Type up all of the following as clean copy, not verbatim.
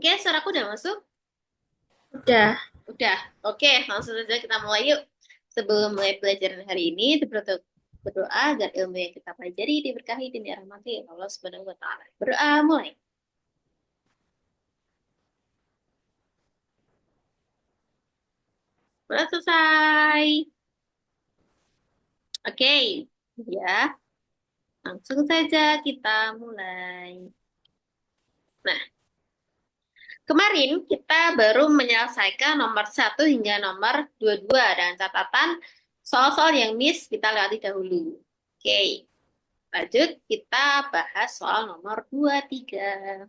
Oke, suaraku udah masuk? Udah. Udah. Oke, langsung saja kita mulai yuk. Sebelum mulai pelajaran hari ini, berdoa agar ilmu yang kita pelajari diberkahi dan dirahmati oleh Allah Subhanahu wa taala. Berdoa mulai. Sudah selesai. Oke, ya. Langsung saja kita mulai. Nah, kemarin kita baru menyelesaikan nomor 1 hingga nomor 22 dengan catatan soal-soal yang miss kita lewati dahulu. Oke. Lanjut, kita bahas soal nomor 23.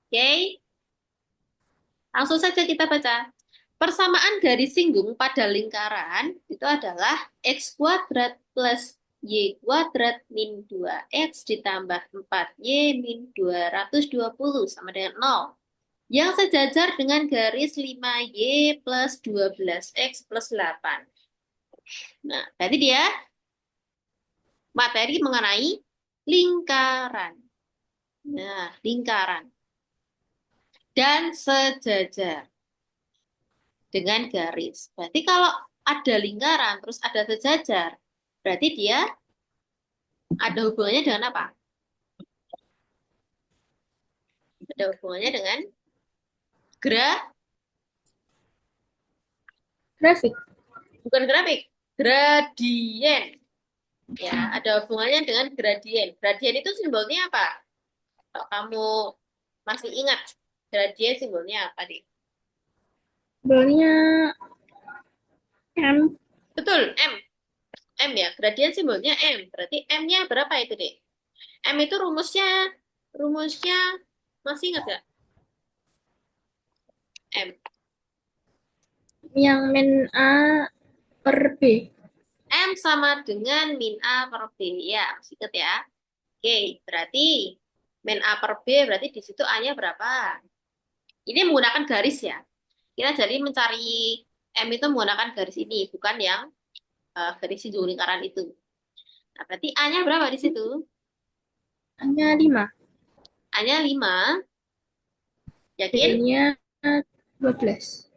Oke, langsung saja kita baca. Persamaan garis singgung pada lingkaran itu adalah x kuadrat plus y kuadrat min 2x ditambah 4y min 220 sama dengan 0. Yang sejajar dengan garis 5y plus 12x plus 8. Nah, tadi dia materi mengenai lingkaran. Nah, lingkaran. Dan sejajar dengan garis. Berarti kalau ada lingkaran terus ada sejajar, berarti dia ada hubungannya dengan apa? Ada hubungannya dengan grafik, Grafik. bukan grafik, gradien. Ya, ada hubungannya dengan gradien. Gradien itu simbolnya apa? Kalau kamu masih ingat, gradien simbolnya apa, Dik? Simbolnya M. Betul, M. M ya, gradien simbolnya M. Berarti M-nya berapa itu, Dik? M itu rumusnya masih ingat nggak? M. Yang min A per B. M sama dengan min A per B. Ya, masih ingat ya. Oke, berarti min A per B berarti di situ A-nya berapa? Ini menggunakan garis ya. Kita jadi mencari M itu menggunakan garis ini, bukan yang garis hijau lingkaran itu. Nah, berarti A-nya berapa di situ? A-nya 5. A-nya 5. Yakin? B-nya 12.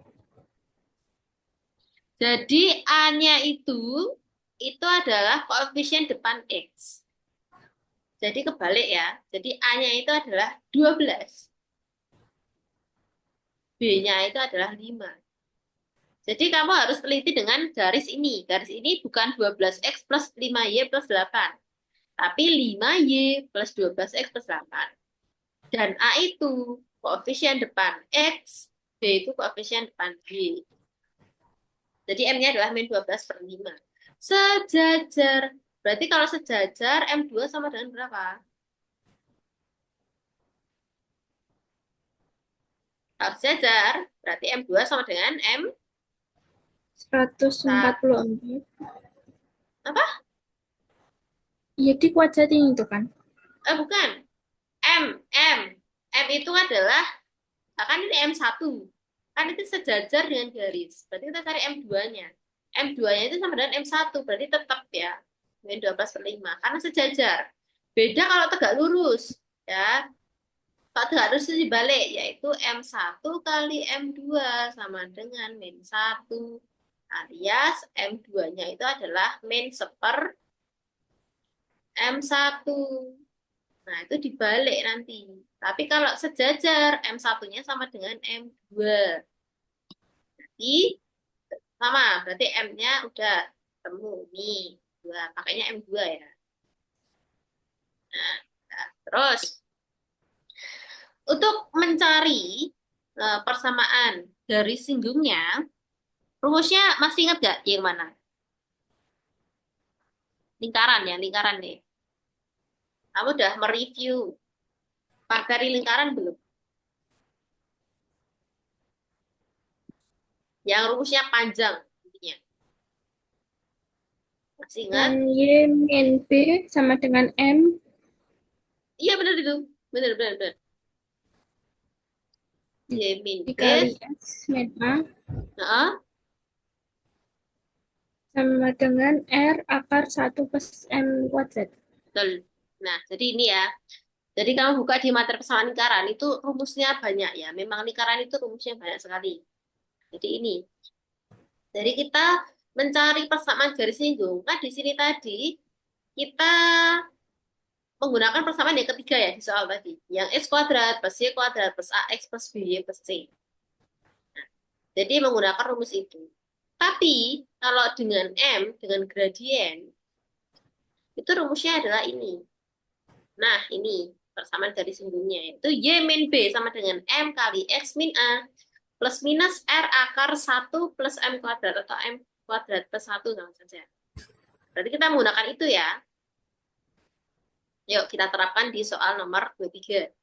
Jadi A-nya itu adalah koefisien depan X. Jadi kebalik ya. Jadi A-nya itu adalah 12. B-nya itu adalah 5. Jadi kamu harus teliti dengan garis ini. Garis ini bukan 12x plus 5y plus 8. Tapi 5y plus 12x plus 8. Dan A itu koefisien depan X, B itu koefisien depan B. Jadi M-nya adalah min 12 per 5. Sejajar. Berarti kalau sejajar, M2 sama dengan berapa? Kalau sejajar, berarti M2 sama dengan M 144. apa? Iya, dikuadratin itu kan. Bukan. M. M itu adalah, kan ini M1. Kan itu sejajar dengan garis. Berarti kita cari M2-nya. M2-nya itu sama dengan M1. Berarti tetap ya. Min 12 per 5. Karena sejajar. Beda kalau tegak lurus. Ya. Kalau tegak lurus itu dibalik. Yaitu M1 kali M2 sama dengan min 1. Alias M2-nya itu adalah min 1 M1. Nah, itu dibalik nanti. Tapi kalau sejajar, M1-nya sama dengan M2. Jadi, sama. Berarti M-nya udah ketemu. Nih, 2. Pakainya M2 ya. Nah, terus, untuk mencari persamaan dari singgungnya, rumusnya masih ingat gak yang mana? Lingkaran ya, lingkaran nih. Kamu udah mereview materi lingkaran belum? Yang rumusnya panjang. Intinya. Masih ingat? Kan Y min B sama dengan M Iya benar itu. Benar, benar, benar. J min S. dikali S min A Nah, sama dengan R akar 1 plus M kuadrat. Betul. Nah, jadi ini ya. Jadi kamu buka di materi persamaan lingkaran itu rumusnya banyak ya. Memang lingkaran itu rumusnya banyak sekali. Jadi ini. Jadi kita mencari persamaan garis lingkung. Nah, di sini tadi kita menggunakan persamaan yang ketiga ya di soal tadi. Yang x kuadrat plus y kuadrat plus ax plus by plus c. Jadi menggunakan rumus itu. Tapi kalau dengan M, dengan gradien, itu rumusnya adalah ini. Nah, ini persamaan garis linggungnya yaitu Y min B sama dengan M kali X min A plus minus R akar 1 plus M kuadrat atau M kuadrat plus 1 sama saja. Berarti kita menggunakan itu ya. Yuk kita terapkan di soal nomor 23.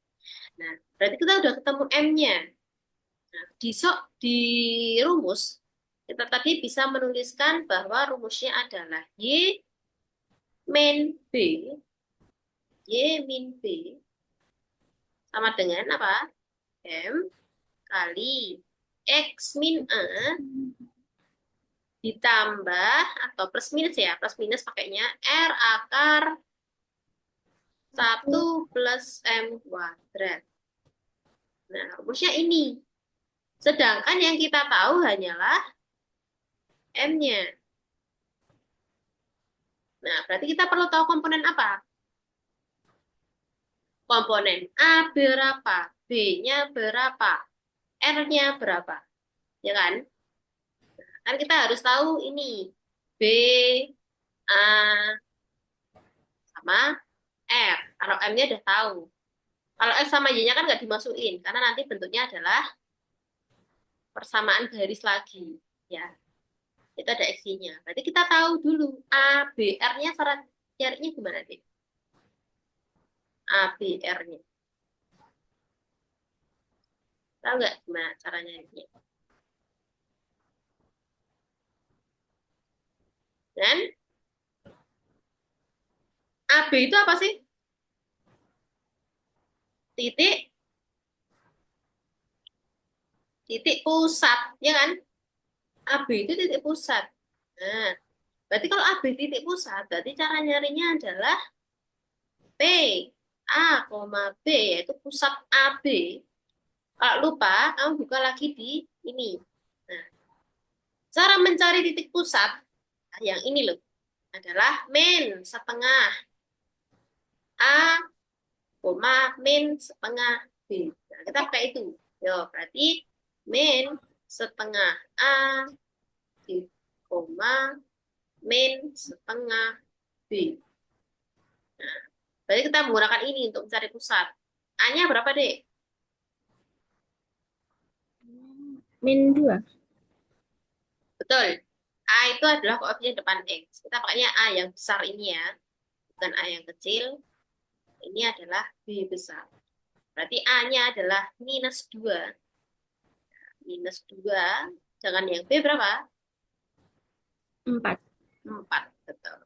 Nah, berarti kita udah ketemu M-nya. Nah, di rumus, kita tadi bisa menuliskan bahwa rumusnya adalah Y min B, Y min B sama dengan apa? M kali X min A ditambah atau plus minus ya, plus minus pakainya R akar 1 plus M kuadrat. Nah, rumusnya ini. Sedangkan yang kita tahu hanyalah M-nya. Nah, berarti kita perlu tahu komponen apa? Komponen A berapa? B-nya berapa? R-nya berapa? Ya kan? Kan kita harus tahu ini. B, A, sama R. Kalau M-nya udah tahu. Kalau X sama Y-nya kan nggak dimasukin. Karena nanti bentuknya adalah persamaan garis lagi. Ya, itu ada X-nya. Berarti kita tahu dulu. A, B, R-nya syarat nyarinya gimana, deh? A, B, R-nya. Tahu nggak gimana cara nyarinya? Dan AB itu apa sih? Titik titik pusat, ya kan? AB itu titik pusat. Nah, berarti kalau AB titik pusat, berarti cara nyarinya adalah P A, B, yaitu pusat AB. Kalau lupa, kamu buka lagi di ini. Nah, cara mencari titik pusat, yang ini loh, adalah min setengah A, min setengah B. Nah, kita pakai itu. Yo, berarti min setengah A, di koma, min setengah B. Nah, berarti kita menggunakan ini untuk mencari pusat. A-nya berapa, Dek? -2. Betul. A itu adalah koefisien depan X. Kita pakainya A yang besar ini ya. Bukan A yang kecil. Ini adalah B besar. Berarti A-nya adalah -2. -2. Jangan yang B berapa? 4. 4. Betul.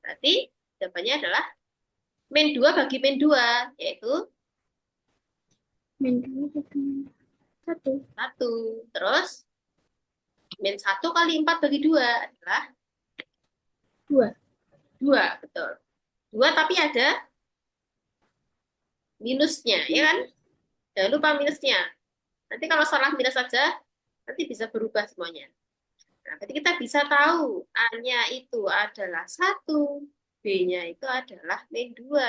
Berarti jawabannya adalah min 2 bagi min 2. Yaitu -2 bagi 1. 1. Terus min 1 kali 4 bagi 2 adalah 2. 2. Betul. 2 tapi ada minusnya, ya kan? Jangan lupa minusnya. Nanti kalau salah minus saja, nanti bisa berubah semuanya. Nah, berarti kita bisa tahu A-nya itu adalah 1, B-nya itu adalah min 2.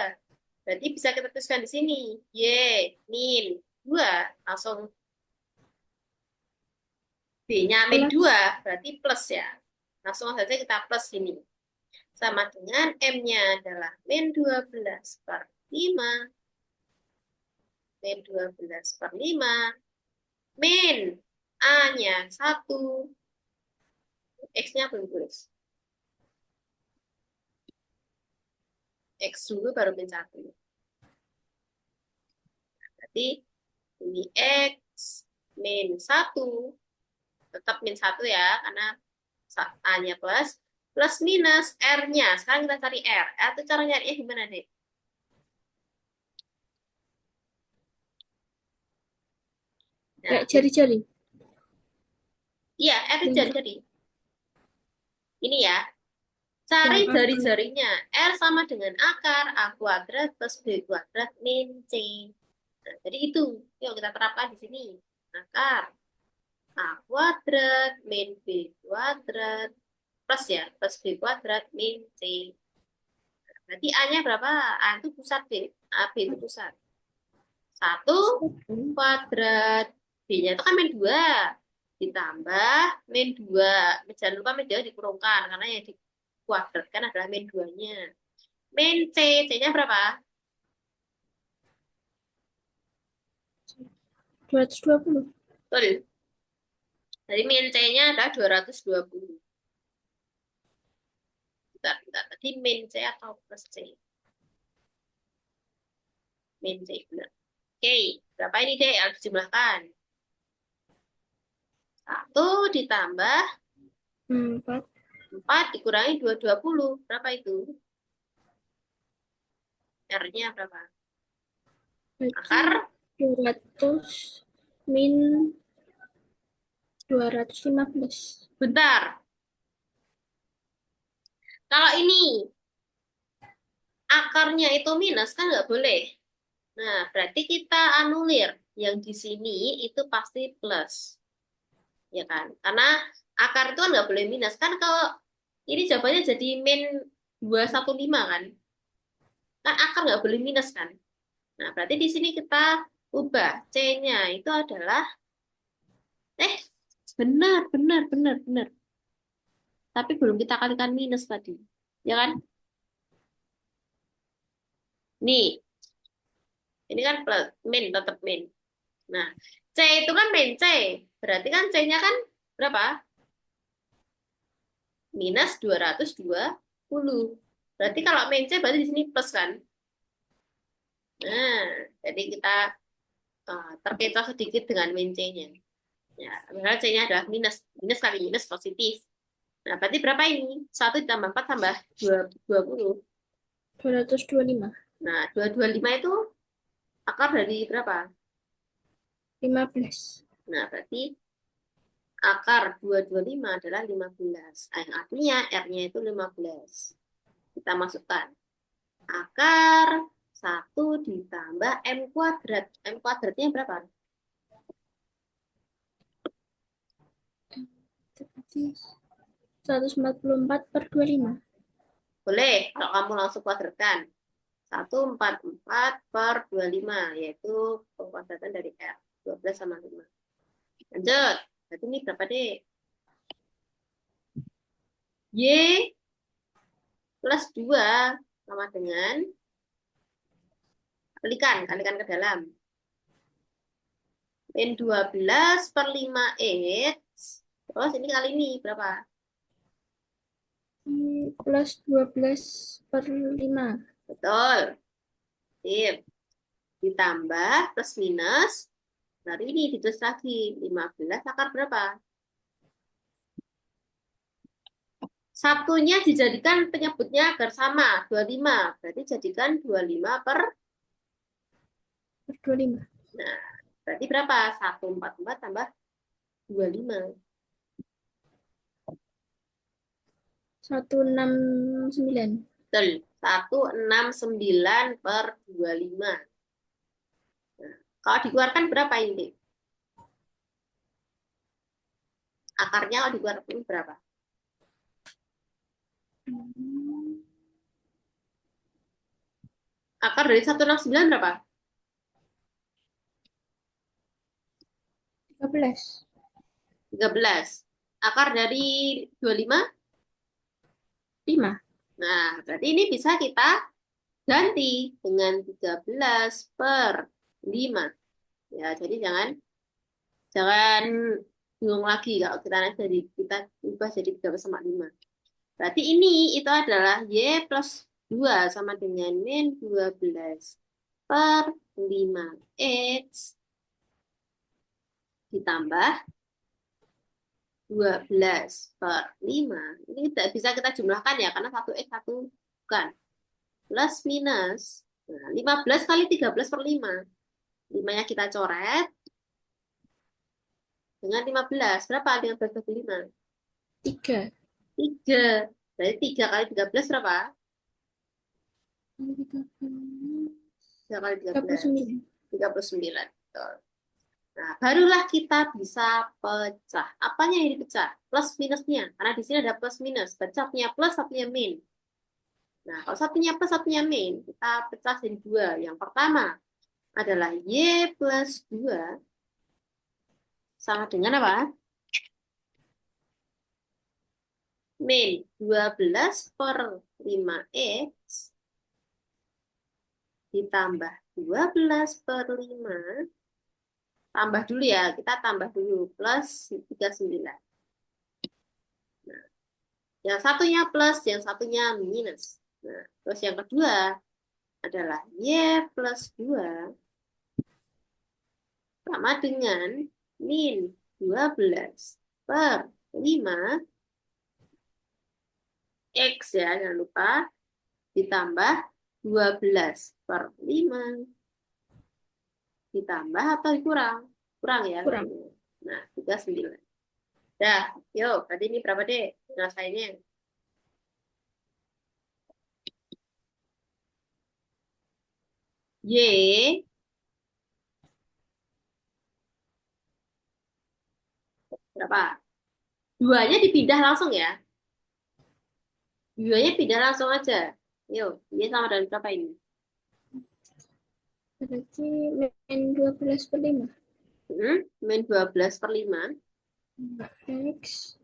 Berarti bisa kita tuliskan di sini. Y min 2. Langsung B-nya min 2, berarti plus ya. Langsung saja kita plus ini. Sama dengan M-nya adalah min 12/5. Min 12/5. Min A-nya 1. X-nya belum tulis. X dulu baru min 1. Berarti ini X min 1. Tetap min 1 ya, karena A-nya plus. Plus minus R-nya. Sekarang kita cari R. R itu cara nyarinya gimana, Dek? Nah, Kayak jari-jari. iya, R itu Lingkar. jadi. Ini ya, cari Yang akar. jari-jarinya. R sama dengan akar A kuadrat plus B kuadrat min C. Nah, jadi itu. Yuk kita terapkan di sini. Akar A kuadrat min B kuadrat plus ya, plus B kuadrat min C. Berarti A-nya berapa? A itu pusat B. A, B itu pusat. Satu Satu. kuadrat. B-nya itu kan min 2. Ditambah min 2. Jangan lupa min 2 dikurungkan. Karena yang dikuadratkan adalah min 2-nya. Min C. C-nya berapa? 220. Betul. Jadi min C-nya adalah 220. Bentar, bentar. Tadi min C atau plus C? Min C, benar. Oke. Berapa ini, Dek? Harus dijumlahkan. 1 ditambah 4. 4 dikurangi 220. Berapa itu? R-nya berapa? Berarti Akar 200 min 215. bentar. Kalau ini akarnya itu minus kan nggak boleh. Nah, berarti kita anulir. Yang di sini itu pasti plus. Ya kan? Karena akar itu kan nggak boleh minus. Kan kalau ini jawabannya jadi min 215 kan? Kan akar nggak boleh minus kan? Nah, berarti di sini kita ubah. C-nya itu adalah, eh, benar, benar, benar, benar. Tapi belum kita kalikan minus tadi. Ya kan? Nih, ini kan plus, min, tetap min. Nah, C itu kan min C. Berarti kan C-nya kan berapa? Minus 220. Berarti kalau min C berarti di sini plus kan? Nah, jadi kita terkecoh sedikit dengan min C-nya. Ya, misalnya C-nya adalah minus. Minus kali minus positif. Nah, berarti berapa ini? 1 ditambah 4 tambah 20. 225. Nah, 225 itu akar dari berapa? 15. Nah, berarti akar 225 adalah 15. Yang artinya R-nya itu 15. Kita masukkan. Akar 1 ditambah M kuadrat. M kuadratnya berapa? Berarti 144/25. Boleh, kalau kamu langsung kuadratkan. 144 per 25, yaitu pengkuadratan dari R. 12 sama 5. Lanjut. Berarti ini berapa, Dek? Y plus 2 sama dengan, kalikan ke dalam. Min 12 per 5X. Terus ini kali ini berapa? Plus 12/5. Betul. Sip. Ditambah plus minus. Baru ini ditulis lagi. 15 akar berapa? Satunya dijadikan penyebutnya agar sama. 25. Berarti jadikan 25 per. 25. Nah, berarti berapa? 144 tambah 25. 169. Betul. 169 per 25. Nah, kalau dikeluarkan berapa ini? Akarnya kalau dikeluarkan berapa? Akar dari 169 berapa? 13. 13. Akar dari 25? 5. Nah, berarti ini bisa kita ganti dengan 13 per 5. Ya, jadi jangan jangan bingung lagi kalau kita nanti jadi kita ubah jadi 13 sama 5. Berarti ini itu adalah Y plus 2 sama dengan min 12 per 5X ditambah 12 per 5. Ini tidak bisa kita jumlahkan ya, karena 1X 1 bukan. Plus minus. Nah, 15 kali 13 per 5. 5-nya kita coret. Dengan 15. Berapa 15 per 5? 3. 3. Berarti 3 kali 13 berapa? 3 kali tiga Tiga puluh belas sembilan. 39. Betul. Nah, barulah kita bisa pecah. Apanya yang dipecah? Plus minusnya. Karena di sini ada plus minus. Baca satunya plus, satunya min. Nah, kalau satunya plus, satunya min, kita pecah jadi dua. Yang pertama adalah Y plus 2 sama dengan apa? Min 12 per 5X ditambah 12 per 5. Tambah dulu ya, kita tambah dulu. Plus 39. Nah, yang satunya plus, yang satunya minus. Nah, terus yang kedua adalah Y plus 2 sama dengan min 12 per 5 X ya, jangan lupa, ditambah 12 per 5 ditambah atau kurang? Kurang ya. Kurang. Nah, 39. Dah, yuk, tadi ini berapa deh penyelesaiannya? Y berapa? Duanya dipindah langsung ya. Duanya pindah langsung aja. Yuk, Y sama dengan berapa ini? Berarti min 12 per 5. Min 12 per 5. X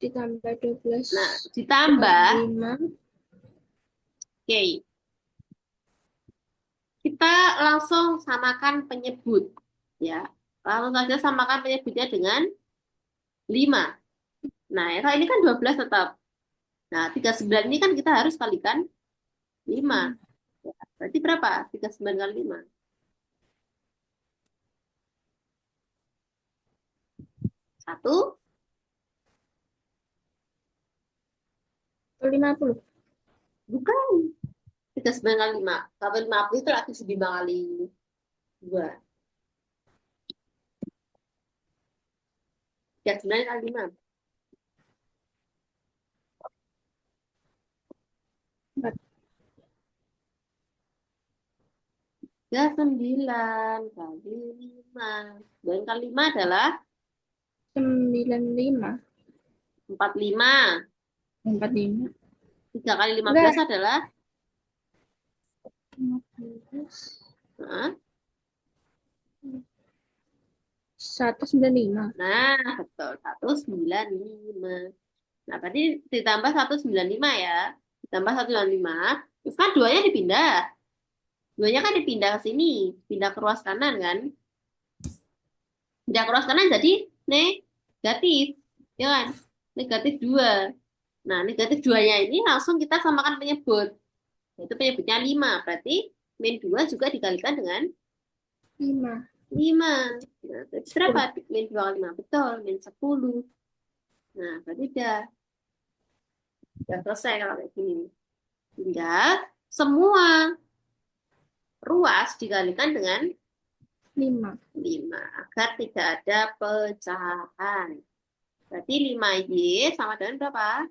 ditambah 12 Nah, per ditambah, 5. oke, kita langsung samakan penyebut. Ya, langsung saja samakan penyebutnya dengan 5. Nah, ya, ini kan 12 tetap. Nah, 39 ini kan kita harus kalikan 5. Ya, berarti berapa? 39 kali 5. 1, 50. bukan. 39 kali 5. Kalau 50 itu lagi 5 kali 2. 39 kali 5. 4. 39 kali 5. 9 kali 5 adalah 95. 45. 45. 3 kali 15 Enggak. adalah 15. nah, 195. nah, betul. 195. Nah, tadi ditambah 195 ya. Ditambah 195. Terus kan duanya dipindah. Duanya kan dipindah ke sini. Pindah ke ruas kanan kan. Pindah ke ruas kanan jadi negatif. Ya kan? Negatif 2. Nah, negatif 2-nya ini langsung kita samakan penyebut. Yaitu penyebutnya 5. Berarti min 2 juga dikalikan dengan 5. 5. Nah, berarti berapa? 10. Min 2 kali 5. Betul, min 10. Nah, berarti udah selesai kalau kayak gini. Tinggal semua ruas dikalikan dengan 5. 5 agar tidak ada pecahan. Berarti 5Y sama dengan berapa?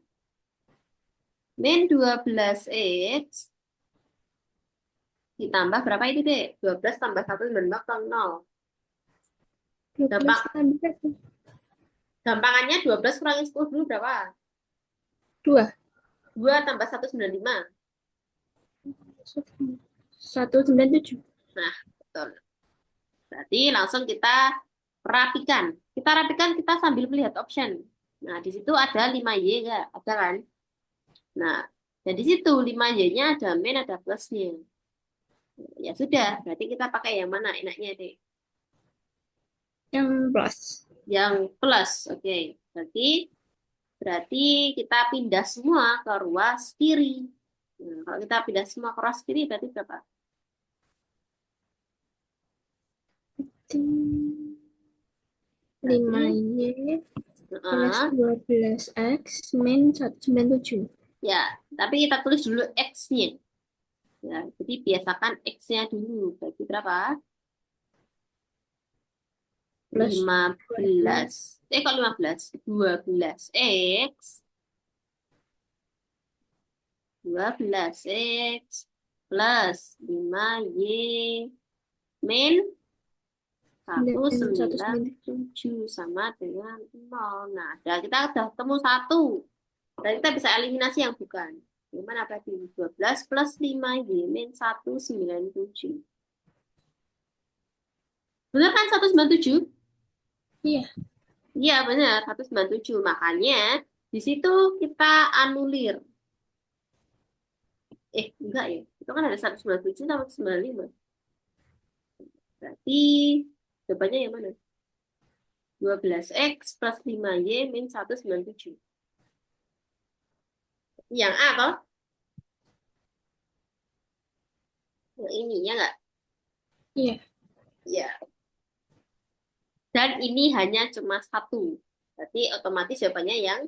Min 12X ditambah berapa itu, Dek? 12 tambah 1 atau 0. 12 Gampang, tambah 1. gampangannya 12 kurangi 10 dulu berapa? 2. 2 tambah 195. 197. Nah, betul. Berarti langsung kita rapikan. Kita rapikan kita sambil melihat option. Nah, di situ ada 5Y enggak? Ada kan? Nah, dan di situ 5Y-nya ada min, ada plusnya. Ya sudah, berarti kita pakai yang mana enaknya, Dek? Yang plus. Yang plus, oke. Berarti berarti kita pindah semua ke ruas kiri. Nah, kalau kita pindah semua ke ruas kiri berarti berapa? 5Y plus Heeh. 12X min 197. Ya, tapi kita tulis dulu X-nya. Ya, jadi biasakan X-nya dulu. Berarti berapa? Plus 15. 12. Kok 15? 12. X 12X plus 5Y min satu min sembilan 197. tujuh sama dengan 0. Nah, kita udah ketemu 1. Dan kita bisa eliminasi yang bukan. Gimana berarti? 12 plus 5Y min 197. Benar kan 197? Iya. Iya, benar. 197. Makanya di situ kita anulir. Enggak ya. Itu kan ada 197 sama 195. Berarti jawabannya yang mana? 12X plus 5Y min 197. Yang A toh? Yang ini, ya nggak? Iya. Ya. Dan ini hanya cuma satu. Berarti otomatis jawabannya yang...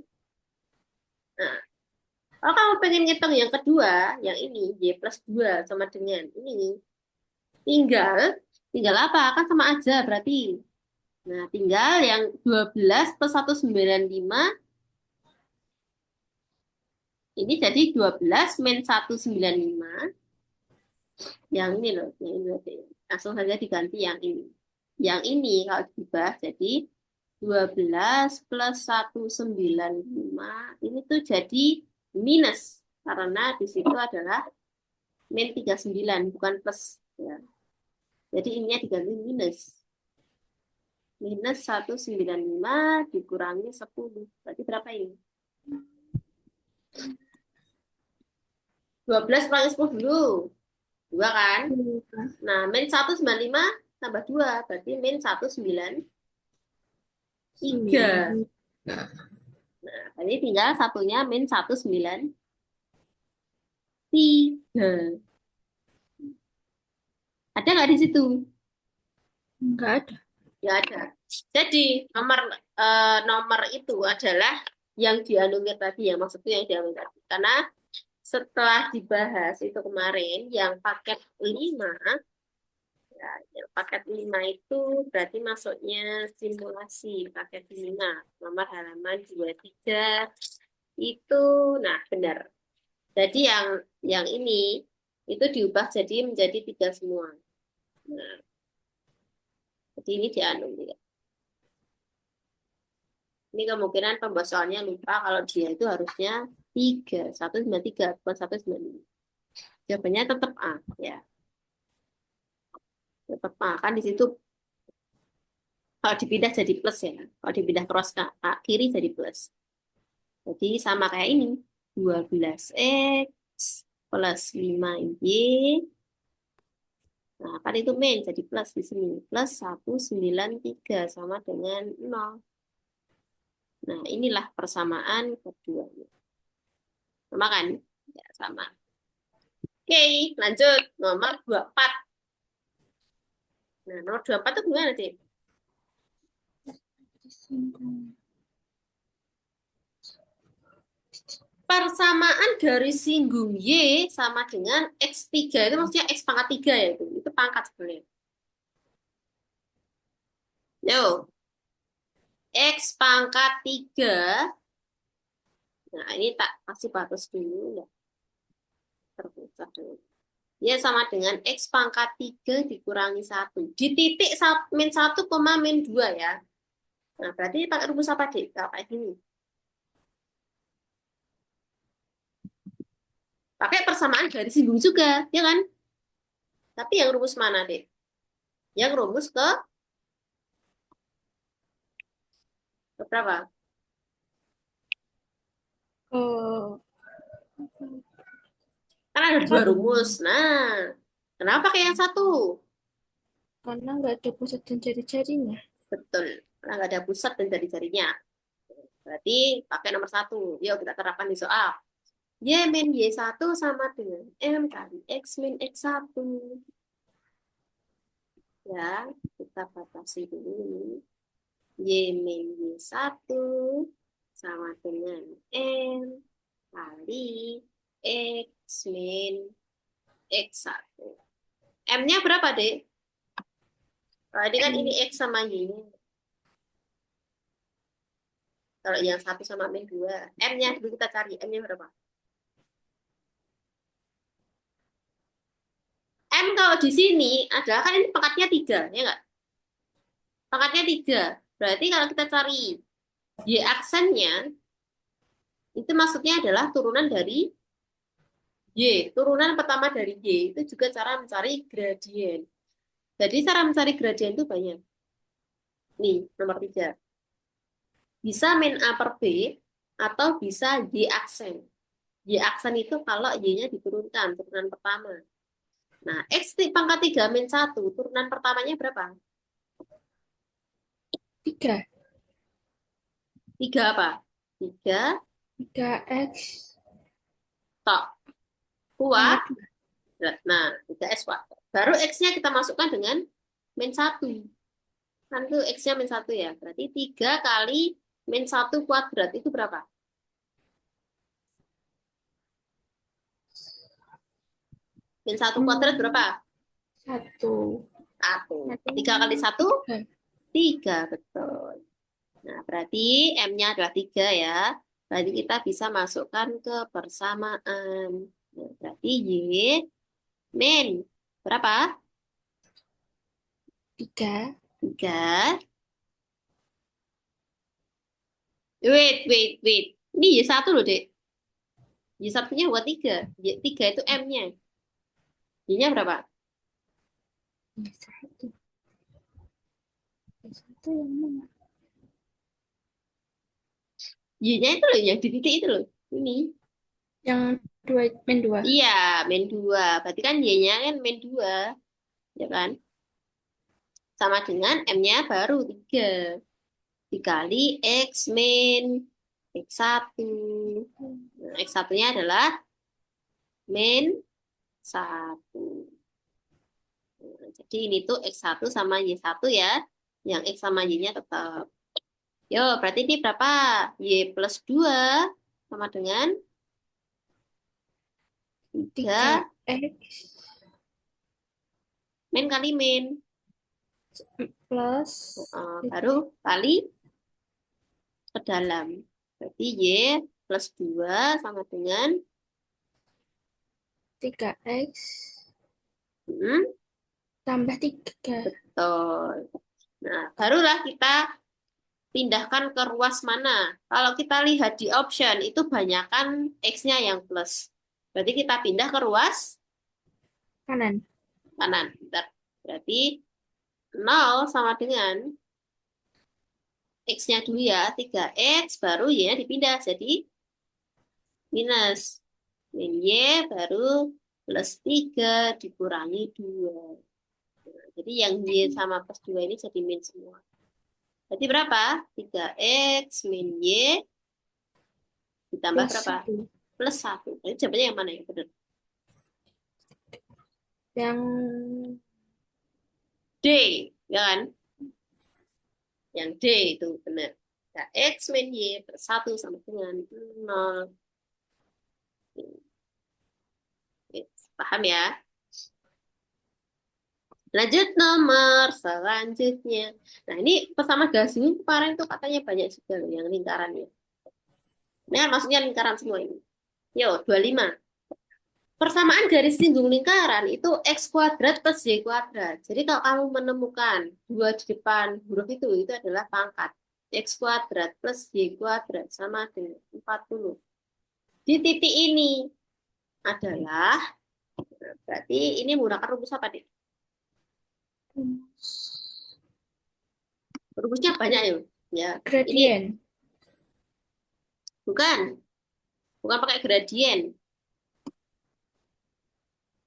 Nah, kalau kamu pengen ngitung yang kedua, yang ini, Y plus 2 sama dengan ini, tinggal, tinggal apa? Kan sama aja berarti. Nah, tinggal yang 12 plus 195, ini jadi 12 min 195. Yang ini loh, yang ini berarti. Langsung saja diganti yang ini. Yang ini kalau diubah jadi 12 plus 195, ini tuh jadi minus. Karena di situ adalah min 39, bukan plus. Ya. Jadi ininya diganti minus. Minus 195 dikurangi 10. Berarti berapa ini? 12 kurangi 10 dulu. 2 kan? Nah, min 195 tambah 2. Berarti min 193. Nah, tadi tinggal satunya min 193. Ada nggak di situ? Enggak ada. Nggak ada. Jadi nomor itu adalah yang dianulir tadi, yang maksudnya yang dianulir tadi. Karena setelah dibahas itu kemarin, yang paket 5, ya, yang paket 5 itu berarti masuknya simulasi paket 5, nomor halaman 23 itu, nah benar. Jadi yang ini itu diubah jadi menjadi 3 semua. Nah, jadi ini dianulir. Ini kemungkinan pembuat soalnya lupa kalau dia itu harusnya 3, 193, bukan 195. Jawabannya tetap A, ya. Tetap A, kan di situ kalau dipindah jadi plus ya. Kalau dipindah cross ke kiri jadi plus. Jadi sama kayak ini. 12X plus 5Y. Nah, kan itu min jadi plus di sini. Plus 193 sama dengan 0. Nah, inilah persamaan keduanya. Sama kan? Ya, sama. Oke, lanjut. Nomor 24. Nah, nomor 24 itu gimana, sih? Persamaan dari singgung Y sama dengan X3. Itu maksudnya X pangkat 3 ya itu. Itu pangkat sebenarnya. Yo, X pangkat 3. Nah, ini tak kasih batas dulu. Ya. Terpecah dulu. Ya, sama dengan X pangkat 3 dikurangi 1. Di titik min 1, min 2 ya. Nah, berarti pakai rumus apa, Dik? Kayak gini. Pakai persamaan dari singgung juga, ya kan? Tapi yang rumus mana, Dik? Yang rumus ke berapa? Oh, Kan ada 2 satu. rumus. Nah, kenapa pakai yang satu? Karena nggak ada pusat dan jari-jarinya. Betul. Karena nggak ada pusat dan jari-jarinya. Berarti pakai nomor 1. Yuk kita terapkan di soal. Y min Y1 sama dengan M kali X min X1. Ya, kita batasi dulu ini. Y min Y1 sama dengan M kali X min X1. M-nya berapa, Dek? Nah, ini kan ini X sama Y. Kalau yang 1 sama min 2. M-nya dulu kita cari. M-nya berapa? M kalau di sini adalah kan ini pangkatnya 3, ya nggak? Pangkatnya 3. Berarti kalau kita cari Y aksennya, itu maksudnya adalah turunan dari Y. Turunan pertama dari Y itu juga cara mencari gradien. Jadi cara mencari gradien itu banyak. Nih, nomor 3. Bisa min A per B atau bisa Y aksen. Y aksen itu kalau Y-nya diturunkan, turunan pertama. Nah, X pangkat 3 min 1, turunan pertamanya berapa? 3. 3 apa? 3 3x tok. Kuat. pangkat 2. Nah, 3S kuadrat. Baru X-nya kita masukkan dengan min 1. Kan itu X-nya min 1 ya. Berarti 3 kali min 1 kuadrat itu berapa? Min 1 kuadrat berapa? 1. 1. 3 kali 1? 3, betul. Nah, berarti M-nya adalah 3 ya. Berarti kita bisa masukkan ke persamaan. Nah, berarti Y min berapa? 3. 3. Wait. Ini Y1 loh, Dek. Y1-nya buat 3. Y3 itu M-nya. Y-nya berapa? 1. 1 yang mana? Y-nya itu loh, yang di titik itu loh. Ini. Yang 2 min 2. Iya, min 2. Berarti kan Y-nya kan min 2. Ya kan? Sama dengan M-nya baru 3. Dikali X min X1. Nah, X1-nya adalah min 1. Nah, jadi ini tuh X1 sama Y1 ya. Yang X sama Y-nya tetap. Yo, berarti ini berapa? Y plus 2 sama dengan 3 3x min kali min. plus Baru kali ke dalam. Berarti Y plus 2 sama dengan 3x hmm, tambah 3. betul. Nah, barulah kita pindahkan ke ruas mana. Kalau kita lihat di option, itu banyakkan X-nya yang plus. Berarti kita pindah ke ruas Kanan. kanan. Bentar. Berarti 0 sama dengan X-nya dulu ya, 3X, baru Y-nya dipindah. Jadi minus. Min Y baru plus 3 dikurangi 2. Nah, jadi yang Y sama plus 2 ini jadi min semua. Berarti berapa? 3X min Y ditambah Plus berapa? 1. Plus 1. Jadi jawabannya yang mana yang benar? Yang D, ya kan? Yang D itu benar. 3X min Y plus 1 sama dengan 0. Paham ya? Lanjut nomor selanjutnya. Nah, ini pesama Gazini kemarin tuh katanya banyak juga loh yang lingkarannya. Ini kan maksudnya lingkaran semua ini. Yo, 25. Persamaan garis singgung lingkaran itu X kuadrat plus Y kuadrat. Jadi kalau kamu menemukan 2 di depan huruf itu adalah pangkat. X kuadrat plus Y kuadrat sama dengan 40. Di titik ini adalah, berarti ini menggunakan rumus apa, Dik? Rumusnya banyak ya. Ya, ini gradien. bukan, bukan pakai gradien.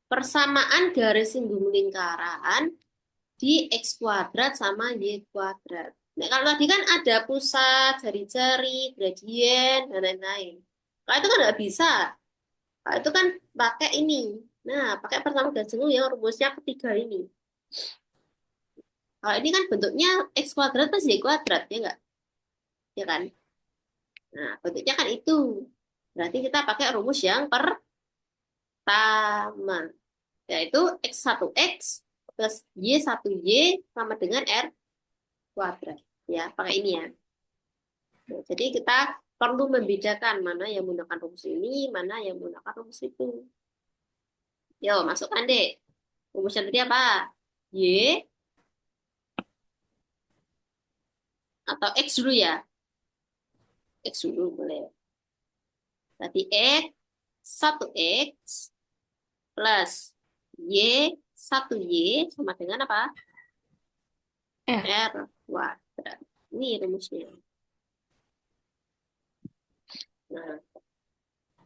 Persamaan garis singgung lingkaran di X kuadrat sama Y kuadrat. Nah, kalau tadi kan ada pusat, jari-jari, gradien, dan lain-lain. Kalau itu kan nggak bisa. Kalau itu kan pakai ini. Nah, pakai persamaan garis singgung yang rumusnya ketiga ini. Kalau ini kan bentuknya X kuadrat plus Y kuadrat, ya nggak? Ya kan? Nah, bentuknya kan itu. Berarti kita pakai rumus yang pertama, yaitu X1X plus Y1Y sama dengan R kuadrat. Ya, pakai ini ya. Nah, jadi kita perlu membedakan mana yang menggunakan rumus ini, mana yang menggunakan rumus itu. Yo, masukkan deh. Rumusnya tadi apa? Y atau X dulu ya? X dulu boleh. Berarti satu X plus satu Y sama dengan apa? R. R kuadrat. Ini rumusnya. Nah,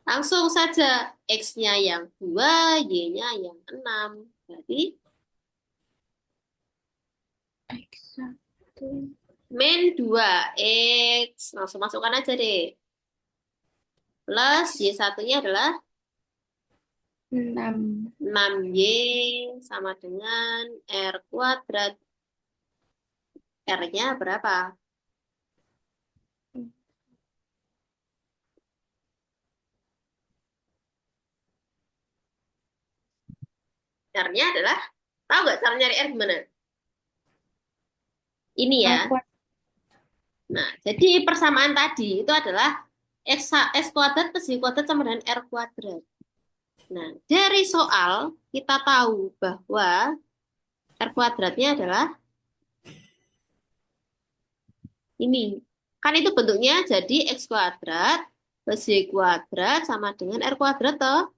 langsung saja X-nya yang 2, Y-nya yang 6. Berarti X1. min 2X. Langsung masukkan aja deh. Plus Y1-nya adalah 6. 6Y sama dengan R kuadrat. R-nya berapa? R-nya adalah, tahu nggak cara nyari R gimana? Ini ya. R kuadrat. Nah, jadi persamaan tadi itu adalah X kuadrat plus Y kuadrat sama dengan R kuadrat. Nah, dari soal kita tahu bahwa R kuadratnya adalah ini. Kan itu bentuknya jadi X kuadrat plus Y kuadrat sama dengan R kuadrat toh.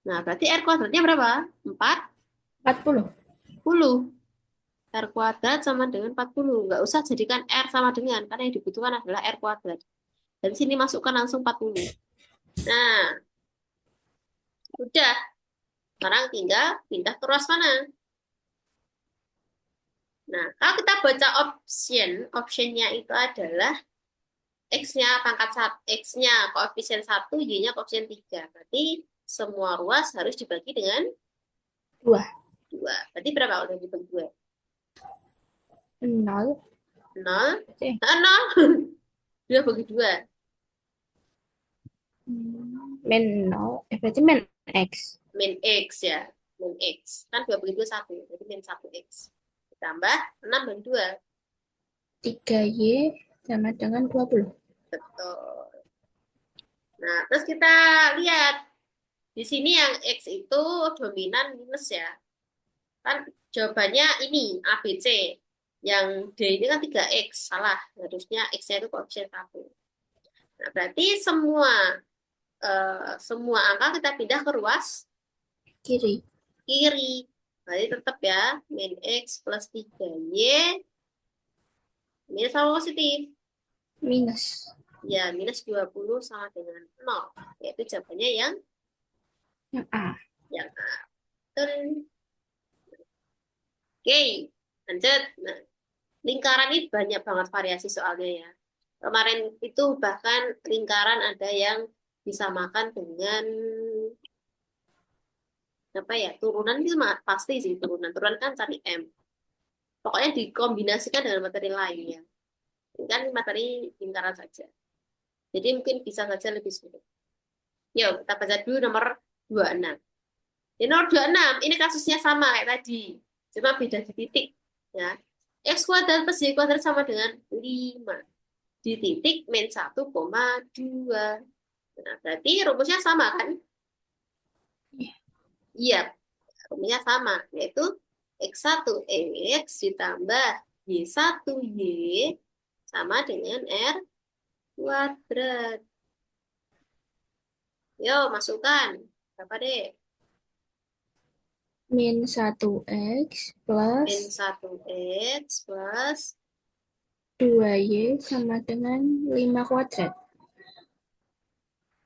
Nah, berarti R kuadratnya berapa? 40. 40. R kuadrat sama dengan 40. Nggak usah jadikan R sama dengan, karena yang dibutuhkan adalah R kuadrat. Dan sini masukkan langsung 40. Nah, udah. Sekarang tinggal pindah ke ruas mana. Nah, kalau kita baca optionnya itu adalah X-nya pangkat 1, X-nya koefisien 1, Y-nya koefisien 3. Berarti semua ruas harus dibagi dengan 2. 2. Berarti berapa udah dibagi 2? 0. 0. Eh. Nah, 0. 2 bagi 2. Min 0. Berarti min X. Min X ya. Min X. Kan 2 bagi 2, 1. Jadi min 1X. Ditambah 6 bagi 2. 3Y sama dengan 20. Betul. Nah, terus kita lihat. Di sini yang X itu dominan minus ya. Kan jawabannya ini A, B, C. Yang D ini kan 3X. Salah. Harusnya X-nya itu koefisien 1. Nah, berarti semua angka kita pindah ke ruas Kiri. kiri. Berarti tetap ya. Min X plus 3Y. Minus sama positif. Minus. Ya, minus 20 sama dengan 0. Yaitu jawabannya Yang A. yang A. Betul. Oke, lanjut. Nah, lingkaran ini banyak banget variasi soalnya ya. Kemarin itu bahkan lingkaran ada yang disamakan dengan apa ya, turunan itu pasti sih turunan. Turunan kan cari M. Pokoknya dikombinasikan dengan materi lain ya. Ini kan materi lingkaran saja. Jadi mungkin bisa saja lebih sulit. Yuk, kita baca dulu nomor 26. Di nomor 26, ini kasusnya sama kayak tadi. Cuma beda di titik. Ya. X kuadrat plus Y kuadrat sama dengan 5. Di titik min 1,2. Nah, berarti rumusnya sama kan? Iya, rumusnya sama. Yaitu X1X ditambah Y1Y sama dengan R kuadrat. Yo, masukkan. Berapa deh? Min 1X Min plus 1X plus 2Y sama dengan 5 kuadrat.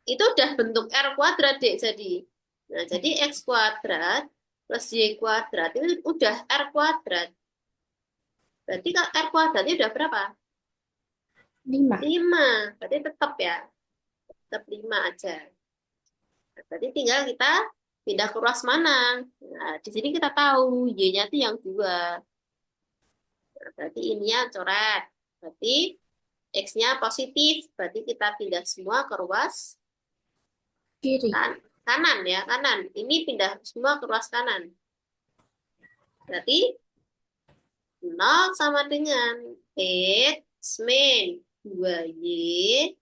itu udah bentuk R kuadrat, Dek, jadi. Nah, jadi X kuadrat plus Y kuadrat itu udah R kuadrat. Berarti R kuadratnya udah berapa? 5. 5. Berarti tetap ya. Tetap 5 aja. Nah, berarti tinggal kita pindah ke ruas mana. Nah, di sini kita tahu Y-nya itu yang 2. Nah, berarti ininya coret. Berarti X-nya positif. Berarti kita pindah semua ke ruas Kiri. kanan ya, kanan. Ini pindah semua ke ruas kanan. Berarti 0 sama dengan X min 2Y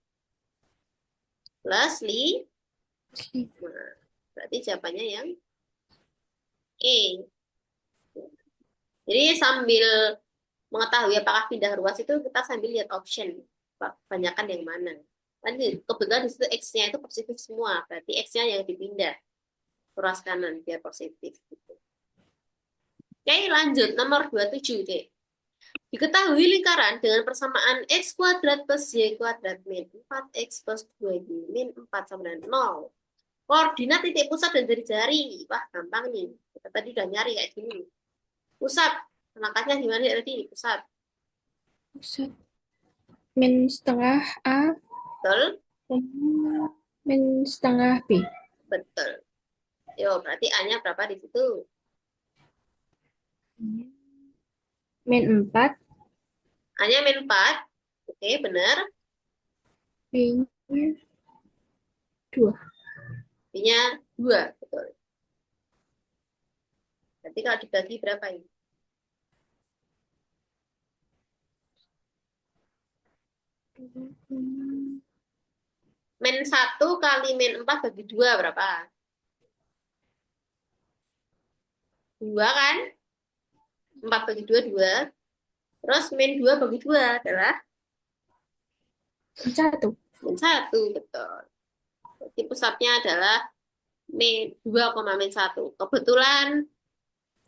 plus 5. Berarti jawabannya yang E. Jadi sambil mengetahui apakah pindah ruas itu kita sambil lihat option. Kebanyakan yang mana. Lanjut, kebetulan di situ X-nya itu positif semua. Berarti X-nya yang dipindah. Ruas kanan biar positif. Gitu. Oke, lanjut. Nomor 27, Dek. Diketahui lingkaran dengan persamaan X kuadrat plus Y kuadrat min 4X plus 2Y min 4 sama dengan 0. Koordinat titik pusat dan jari-jari. Wah, gampang nih. Kita tadi udah nyari kayak gini. Pusat. Langkahnya gimana tadi? Pusat. Pusat. Min setengah A, Betul? min setengah B. Betul. Yo, berarti A-nya berapa di situ? Min 4, A-nya min 4. Oke, benar. B-nya 2. B-nya 2. Betul. Berarti kalau dibagi berapa ini? Min 1 kali min 4 bagi 2 berapa? 2 kan? 4 bagi 2, 2. Terus min 2 bagi 2 adalah 1. min 1. Betul. Jadi pusatnya adalah min 2, min 1. Kebetulan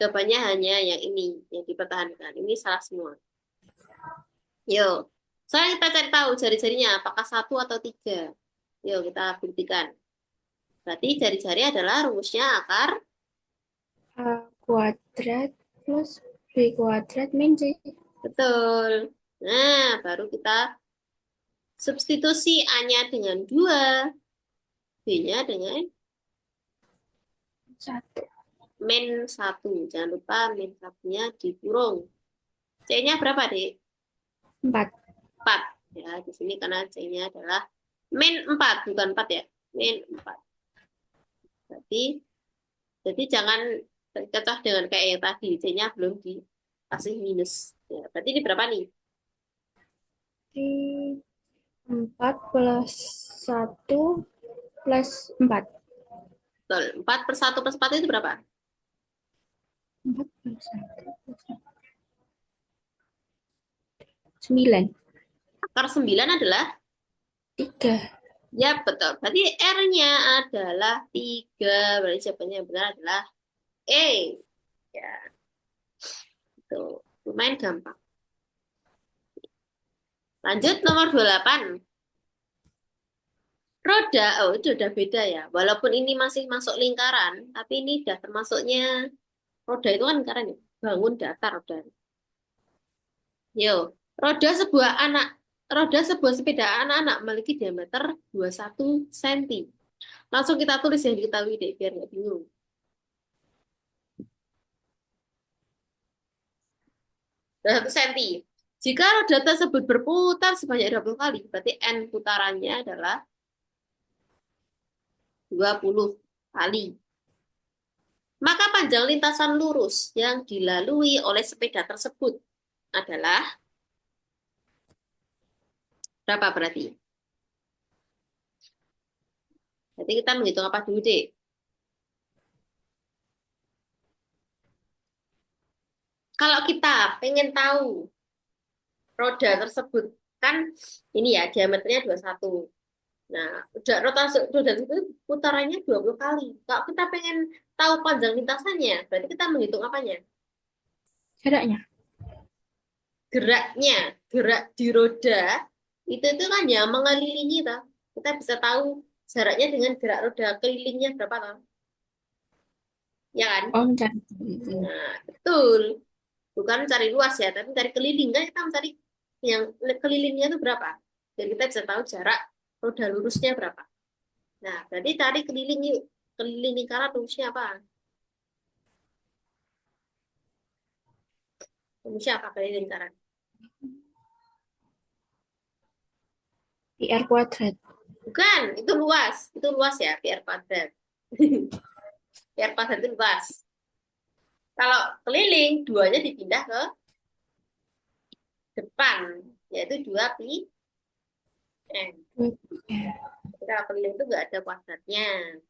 jawabannya hanya yang ini yang dipertahankan. Ini salah semua. Yuk. Sekarang kita cari tahu jari-jarinya apakah 1 atau 3. Yuk kita buktikan. Berarti jari-jari adalah rumusnya akar. A kuadrat plus B kuadrat min C. Betul. Nah, baru kita substitusi A-nya dengan 2, B-nya dengan 1. min 1. Jangan lupa min 1-nya dikurung. C-nya berapa, Dek? 4. 4. Ya, di sini karena C-nya adalah min 4, bukan 4 ya. Min 4. Berarti, jadi jangan cocok dengan kayak yang tadi. C-nya belum dikasih minus. Ya, berarti ini berapa nih? 4 plus 1 plus 4. Betul. 4 per 1 plus 4 itu berapa? 4 plus 1 plus 9. Akar 9 adalah 3. ya, betul. Berarti R-nya adalah 3. Berarti jawabannya yang benar adalah E. Ya, itu lumayan gampang. Lanjut nomor 28. Roda, oh itu udah beda ya. Walaupun ini masih masuk lingkaran, tapi ini udah termasuknya roda itu kan lingkaran ya. Bangun datar roda. Yo, roda sebuah sepeda anak-anak memiliki diameter 21 cm. Langsung kita tulis yang diketahui deh biar nggak bingung. 21 cm. Jika roda tersebut berputar sebanyak 20 kali, berarti N putarannya adalah 20 kali. Maka panjang lintasan lurus yang dilalui oleh sepeda tersebut adalah berapa berarti? Berarti kita menghitung apa dulu, Dek? Kalau kita pengen tahu roda tersebut, kan ini ya diameternya 21. Nah, roda itu putarannya 20 kali. Kalau kita pengen tahu panjang lintasannya, berarti kita menghitung apanya? Jaraknya. Gerak di roda, itu kan ya mengelilingi, toh. Kita bisa tahu jaraknya dengan gerak roda kelilingnya berapa, toh? Ya kan? Oh, mencari. Nah, betul. Bukan cari luas ya, tapi cari keliling. Kan kita mencari yang kelilingnya itu berapa. Dan kita bisa tahu jarak roda lurusnya berapa. Nah, berarti cari keliling yuk. Keliling lingkaran rumusnya apa? Rumusnya apa keliling lingkaran? PR kuadrat. Bukan, itu luas. Itu luas ya, PR kuadrat. PR kuadrat itu luas. Kalau keliling, duanya dipindah ke depan, yaitu 2pi N. Kalau keliling itu nggak ada kuadratnya.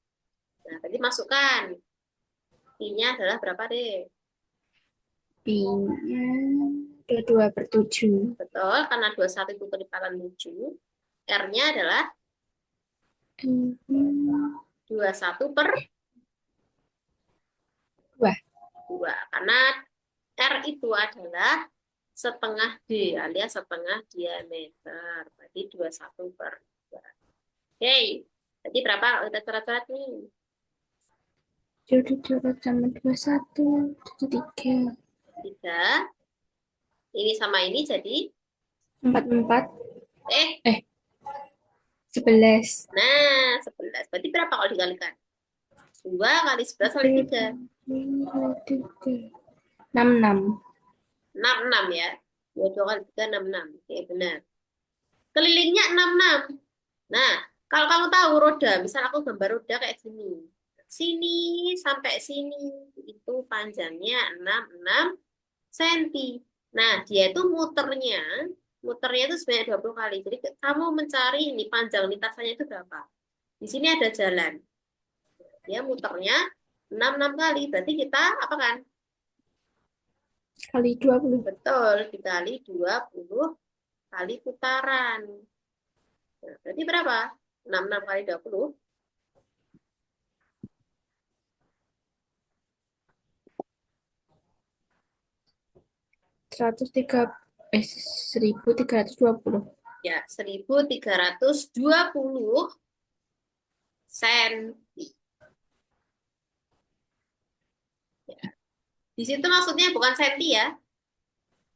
Nah, tadi masukkan I-nya adalah berapa, deh? Pi-nya 22/7. Betul, karena 21 itu kelipatan 7. R-nya adalah Hmm, 21/2. 2. Karena R itu adalah setengah D alias setengah diameter. Berarti 21/2. Oke, jadi berapa kalau kita coret-coret nih? Jadi coret sama 21. Jadi 3. 3. Ini sama ini jadi 4/4. eh 11. nah 11. Berarti berapa kalau dikalikan? 2 kali 11 kali 3. 66. 66 ya. 2 kali 3 66. Oke, benar. Kelilingnya 66. Nah, kalau kamu tahu roda, misal aku gambar roda kayak gini. Sini sampai sini itu panjangnya 66 cm. Nah, dia itu muternya itu sebanyak 20 kali. Jadi kamu mencari ini panjang lintasannya itu berapa. Di sini ada jalan. Dia muternya 66 kali. Berarti kita apa kan? Kali 20. Betul, dikali 20 kali putaran. Nah, berarti berapa? 66 kali 20. 103. 1320. Ya, 1320 senti. Ya. Di situ maksudnya bukan senti ya.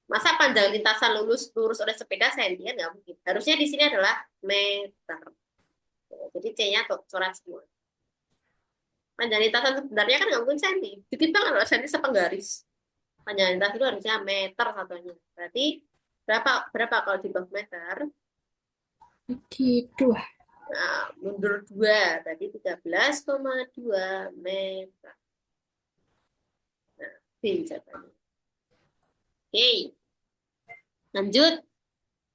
Masa panjang lintasan lurus oleh sepeda senti kan nggak mungkin. Harusnya di sini adalah meter. Jadi C-nya coret semua. Panjang lintasan sebenarnya kan nggak mungkin senti. Ditimbang kalau senti sepenggaris. Panjang lintasan itu harusnya meter satunya. Berarti berapa berapa kalau di bawah meter? Bagi 2. Nah, mundur 2, berarti 13,2 meter. Nah, B jawabannya. Oke, lanjut.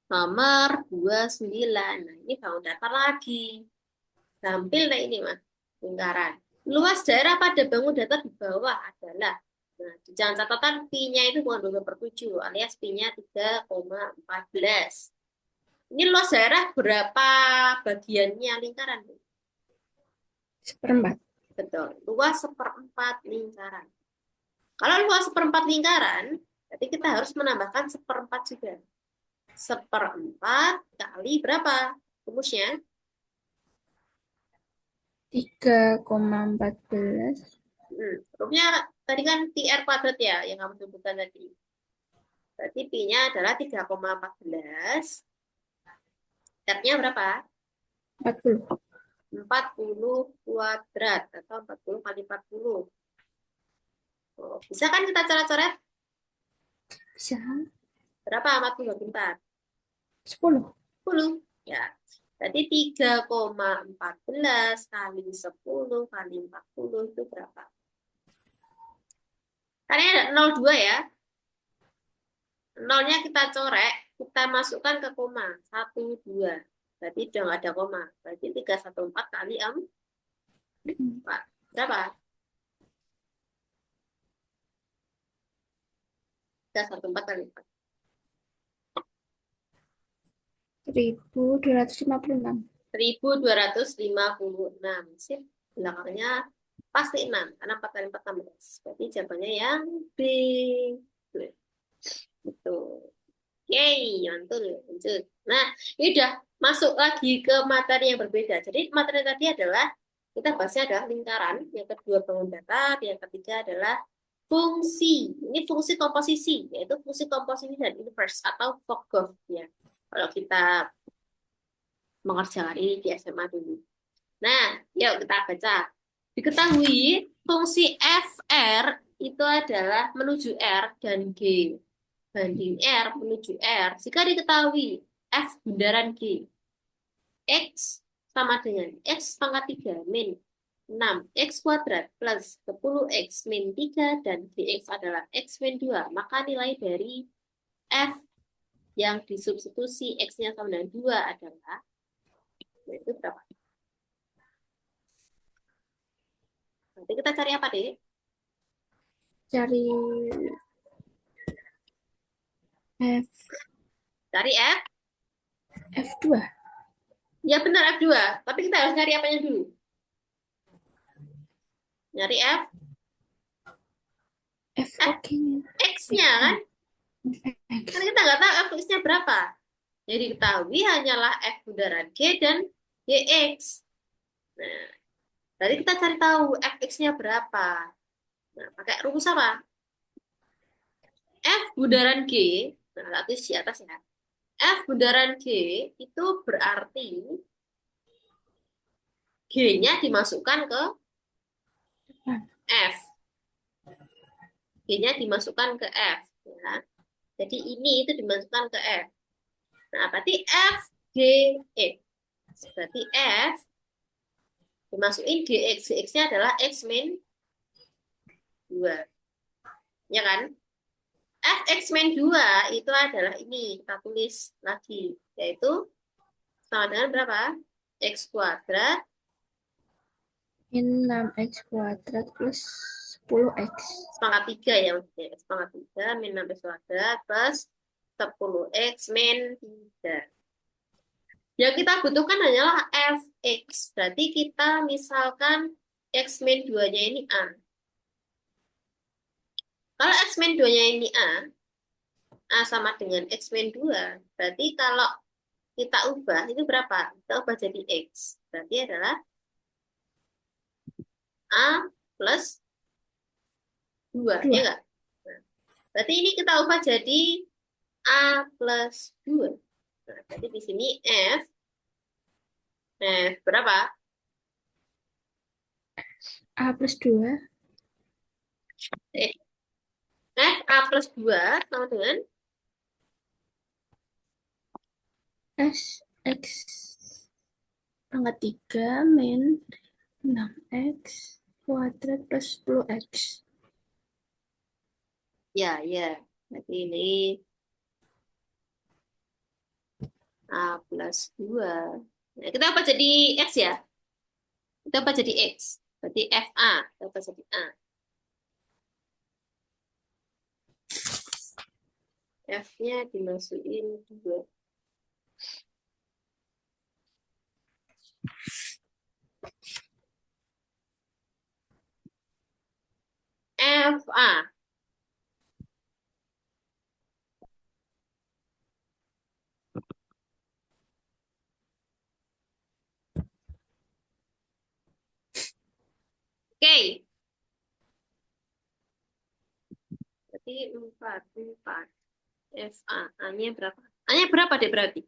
Nomor 29. Nah, ini bangun datar lagi. Gampil nah ini, Mas. Lingkaran. Luas daerah pada bangun datar di bawah adalah, nah, di jangan catatan pi-nya itu bukan 2/7, alias pi-nya 3,14. Ini luas daerah berapa bagiannya lingkaran? Seperempat. Betul, luas seperempat lingkaran. Kalau luas seperempat lingkaran, berarti kita harus menambahkan seperempat juga. Seperempat kali berapa rumusnya? 3,14. Rumusnya tadi kan pi r kuadrat ya, yang kamu sebutkan tadi. Berarti pi-nya adalah 3,14. R-nya berapa? 40. 40 kuadrat atau 40 kali 40. Oh, bisa kan kita coret-coret? Bisa. Berapa 40 bagi 4? 10. 10. Ya. Berarti 3,14 kali 10 kali 40 itu berapa? Tadi ada 02 ya. Nolnya kita corek, kita masukkan ke koma. 1, 2. Berarti udah nggak ada koma. Berarti 314 kali 4. Berapa? 314 kali 4. 1256. 1256. Sip. Belakangnya pasti 6. Karena 4 kali 4 16. Berarti jawabannya yang B. Betul. Yeay, mantul. Lanjut. Nah, ini udah masuk lagi ke materi yang berbeda. Jadi materi tadi adalah, kita bahasnya adalah lingkaran. Yang kedua bangun datar. Yang ketiga adalah fungsi. Ini fungsi komposisi, yaitu fungsi komposisi dan inverse atau Vogt ya. Kalau kita mengerjakan ini di SMA dulu. Nah, yuk kita baca. Diketahui fungsi fr itu adalah menuju R dan G banding R menuju R. Jika diketahui f bundaran G, X sama dengan X pangkat 3 min 6 X kuadrat plus 10 X min 3 dan Gx adalah X min 2, maka nilai dari F yang disubstitusi X-nya sama dengan 2 adalah, yaitu berapa? Nanti kita cari apa, deh? cari F Cari F. F2. Ya benar F2. Tapi kita harus nyari apanya dulu? Nyari F oke. X-nya kan? X. Karena kita nggak tahu F-X-nya berapa. Jadi diketahui hanyalah F bundaran G dan YX. Nah, jadi kita cari tahu F-X-nya berapa. Nah, pakai rumus apa? F bundaran G, nah tulis di atas ya. F bundaran G itu berarti G-nya dimasukkan ke F. G-nya dimasukkan ke F. Ya. Jadi ini itu dimasukkan ke F. Nah, berarti F, G, X. Berarti F dimasukin GX. GX-nya adalah X min 2. Ya kan? Fx min 2 itu adalah ini. Kita tulis lagi. Yaitu sama dengan berapa? X kuadrat Min 6x kuadrat plus 10x. sepangkat 3 ya. X pangkat 3 min 6x kuadrat plus 10x min 3. Yang kita butuhkan hanyalah Fx. Berarti kita misalkan X min 2-nya ini A. Kalau X min 2-nya ini A sama dengan X min 2. Berarti kalau kita ubah, itu berapa? Kita ubah jadi X. Berarti adalah A plus 2, ya 2. enggak? Nah, berarti ini kita ubah jadi A plus 2. Nah, berarti di sini F berapa? A plus 2. Eh, F A plus 2 sama dengan S X pangkat 3 min 6x kuadrat plus 10x. ya. Berarti ini A plus 2. Nah, kita ubah jadi X ya? Kita ubah jadi X. Berarti FA. Kita ubah jadi A. F-nya dimasukin 2. FA. Oke. Berarti 4. FA. A-nya berapa? A-nya berapa deh berarti?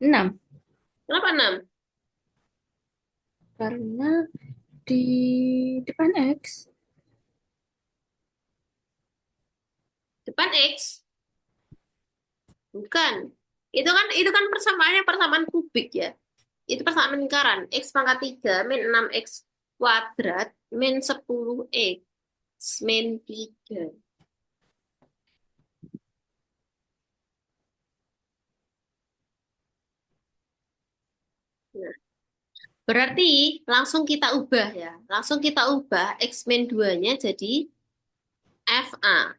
6. Kenapa 6? Karena di depan X. Depan X? Bukan. Itu kan persamaannya persamaan kubik ya. Itu persamaan lingkaran. X pangkat 3 min 6x kuadrat min 10x min 3. Nah, berarti langsung kita ubah ya. Langsung kita ubah X min 2-nya jadi FA.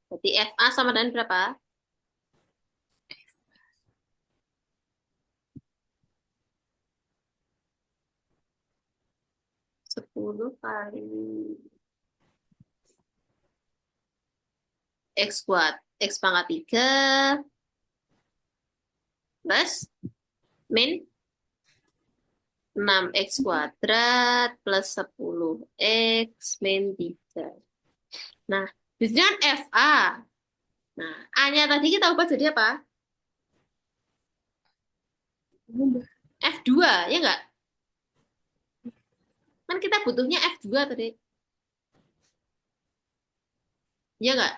Berarti FA sama dengan berapa? 10 kali X kuadrat. X pangkat 3 plus min 6x kuadrat plus 10x min 3. Nah, di sini kan FA. Nah, A-nya tadi kita ubah jadi apa? F2, ya enggak? Kan kita butuhnya F2 tadi. Ya enggak?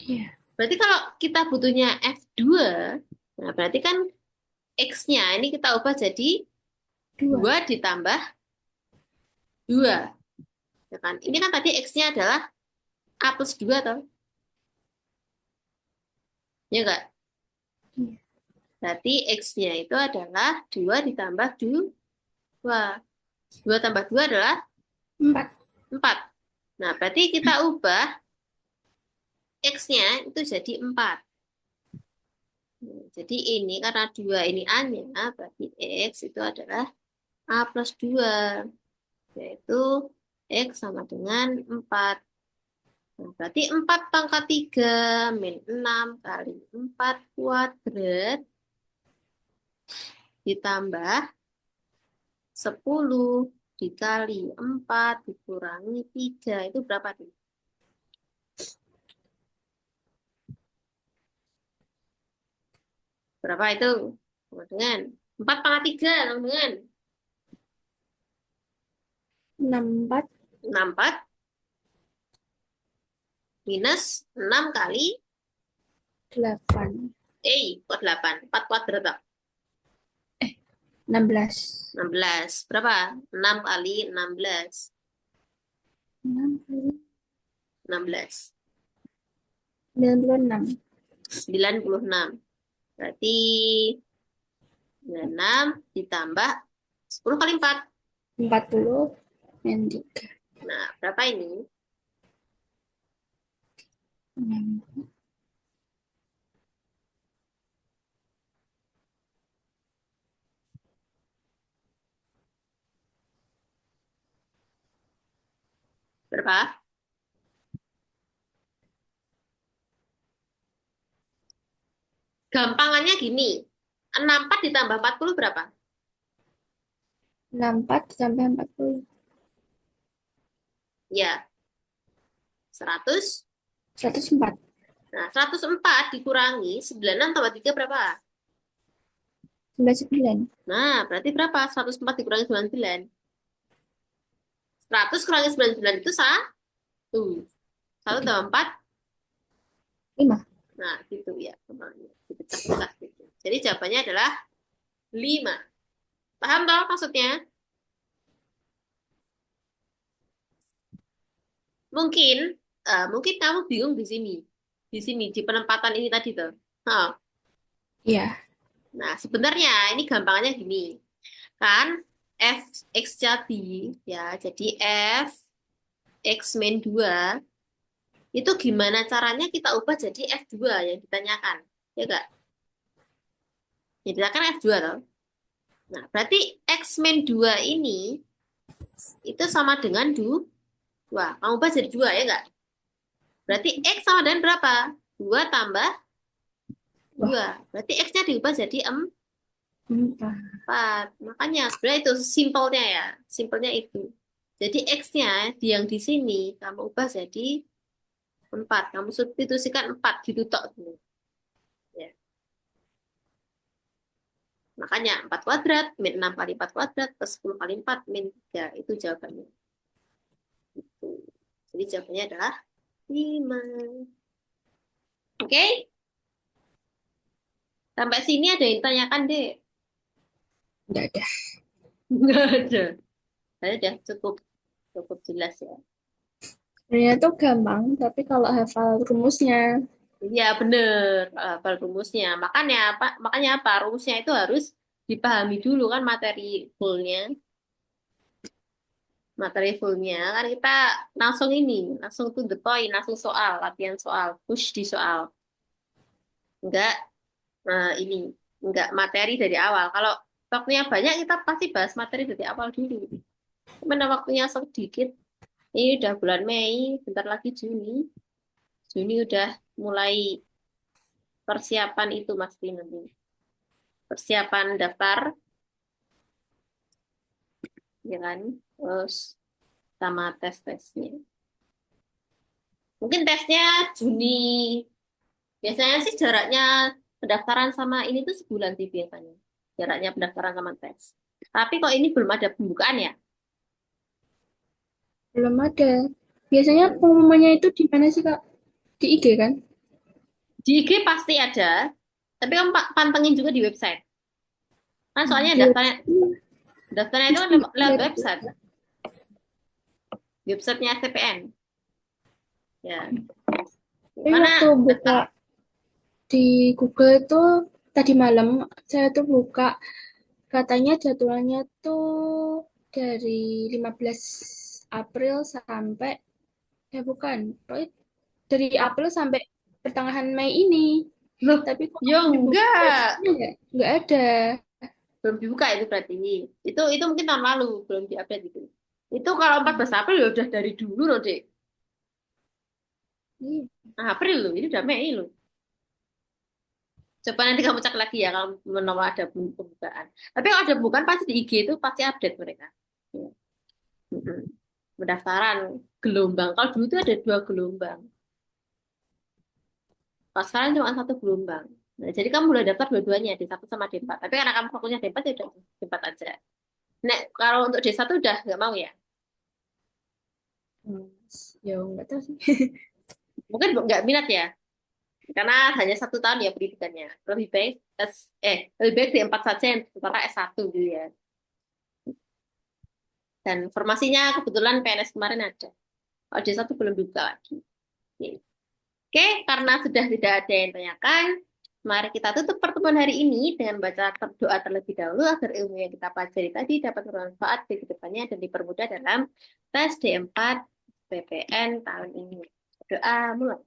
Iya. Berarti kalau kita butuhnya F2, nah berarti kan X-nya ini kita ubah jadi 2 2. ditambah 2. Ya kan? Ini kan tadi X-nya adalah A plus 2, toh? Ya enggak? Iya. Berarti X-nya itu adalah 2 ditambah 2. Wah, 2 tambah 2 adalah 4. 4. Nah, berarti kita ubah X-nya itu jadi 4. Jadi ini karena 2 ini A-nya, berarti X itu adalah A plus 2, yaitu X sama dengan 4. Nah, berarti 4 pangkat 3 min 6 kali 4 kuadrat ditambah 10 dikali 4 dikurangi 3. Itu berapa tuh? Berapa itu? Sama dengan 4 pangkat 3 sama dengan 64, 64 minus 6 kali 8. kok 8. 4 kuadrat tak? 16. 16. Berapa? 6 kali 16. 6 kali 16. 96. 96. Berarti 96 ditambah 10 kali 4. 40 min 3. Nah, berapa ini? 6. Berapa? Gampangannya gini. 64 ditambah 40 berapa? 64 sampai 40. Ya, 100. 104. Nah, 104 dikurangi 96 tambah 3 berapa? 99. Nah, berarti berapa? 104 dikurangi 99. 100 kurangi 99 itu 1. 1 tambah 4. 5. Nah, gitu ya. Kembali. Dipecah-pecah gitu. Jadi jawabannya adalah 5. Paham toh maksudnya? Mungkin, mungkin kamu bingung di sini. Di sini, di penempatan ini tadi tuh. Nah, Iya. nah, sebenarnya ini gampangnya gini. Kan f x jadi, ya, jadi f x min 2 itu gimana caranya kita ubah jadi F2 yang ditanyakan. Ya enggak? Yang ditanyakan F2 toh. Nah, berarti X min 2 ini itu sama dengan 2. Kamu ubah jadi 2 ya enggak? Berarti X sama dengan berapa? 2 tambah Wah, 2. Berarti X-nya diubah jadi 4. 4. Makanya sebenarnya itu simpelnya ya. Simpelnya itu. Jadi X-nya yang di sini kamu ubah jadi 4. Kamu substitusikan 4 gitu tok. Ya. Makanya 4 kuadrat min 6 kali 4 kuadrat plus 10 kali 4 min 3. Itu jawabannya. Itu. Jadi jawabannya adalah 5. Oke? Sampai sini ada yang tanyakan, deh. Enggak ada. Enggak ada. Saya udah cukup cukup jelas ya. Sebenarnya tuh gampang, tapi kalau hafal rumusnya, Iya, bener. Hafal rumusnya. Makanya apa? Rumusnya itu harus dipahami dulu kan materi fullnya. Materi fullnya kan kita langsung ini, langsung to the point, langsung soal, latihan soal, push di soal. Enggak ini enggak materi dari awal. Kalau waktunya banyak kita pasti bahas materi dari awal dulu. Mana waktunya sedikit. Ini udah bulan Mei, bentar lagi Juni. Juni udah mulai persiapan itu pasti nanti. Persiapan daftar, ya kan? Terus sama tes-tesnya. Mungkin tesnya Juni. Biasanya sih jaraknya pendaftaran sama ini tuh sebulan sih biasanya. Jaraknya pendaftaran sama tes. Tapi kok ini belum ada pembukaan ya? belum ada. Biasanya pengumumannya itu di mana sih, Kak? Di IG kan? Di IG pasti ada, tapi kamu pantengin juga di website. Kan soalnya Di daftarnya itu kan pasti lewat lihat. website, websitenya STPN. Ya, Tapi mana waktu buka di Google itu tadi malam saya tuh buka Katanya jadwalnya tuh dari 15 April sampai, bukan, pokoknya dari Ah, April sampai pertengahan Mei ini. loh, Tapi kok yo info enggak. websitenya nggak ada. Belum dibuka itu berarti. Itu mungkin tahun lalu belum diupdate itu. Itu kalau 14 April ya udah dari dulu loh, Dek. Iya. Nah, April loh, ini udah Mei loh. Coba nanti kamu cek lagi ya kalau menolak ada pembukaan. Tapi kalau ada pembukaan pasti di IG itu pasti update mereka. Ya. Mm-mm. Pendaftaran gelombang. Kalau dulu itu ada 2 gelombang. Kalau sekarang cuma 1 gelombang. Nah, jadi kamu boleh daftar dua-duanya, D1 sama D4. Tapi karena kamu fokusnya D4 ya udah D4 aja. Nah, kalau untuk D1 udah nggak mau ya? Hmm, ya nggak tahu sih. Mungkin nggak minat ya? Karena hanya 1 tahun ya pendidikannya. Lebih baik D4 saja yang setara S1 gitu ya. Dan formasinya kebetulan PNS kemarin ada. Kalau D1 belum dibuka lagi. Oke, karena sudah tidak ada yang tanyakan, mari kita tutup pertemuan hari ini dengan baca doa terlebih dahulu agar ilmu yang kita pelajari tadi dapat bermanfaat di kedepannya dan dipermudah dalam tes D4 PPN tahun ini. Doa mulai.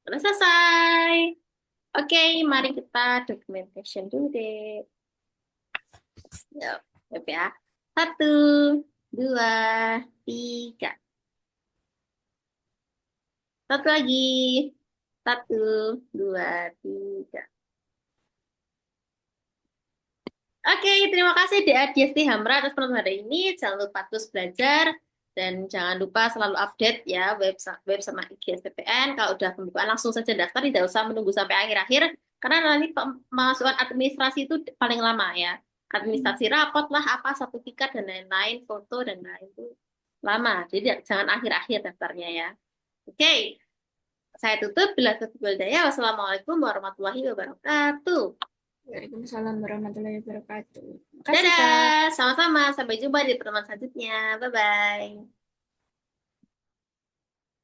Sudah selesai. Oke, mari kita documentation dulu deh. Yuk, siap ya. 1, 2, 3. Satu lagi. 1, 2, 3. Oke, terima kasih Dea Diasti Hamra atas penonton hari ini. Jangan lupa terus belajar dan jangan lupa selalu update ya web sama IG SPPN. Kalau udah pembukaan langsung saja daftar, tidak usah menunggu sampai akhir-akhir karena nanti pemasukan administrasi itu paling lama ya. Administrasi rapot lah, apa sertifikat dan lain-lain, foto dan lain itu lama. Jadi jangan akhir-akhir daftarnya ya. Oke, saya tutup. Bila tertutup daya. Wassalamualaikum warahmatullahi wabarakatuh. Waalaikumsalam warahmatullahi wabarakatuh. Makasih, Kak. Dadah, sama-sama. Sampai jumpa di pertemuan selanjutnya. Bye-bye.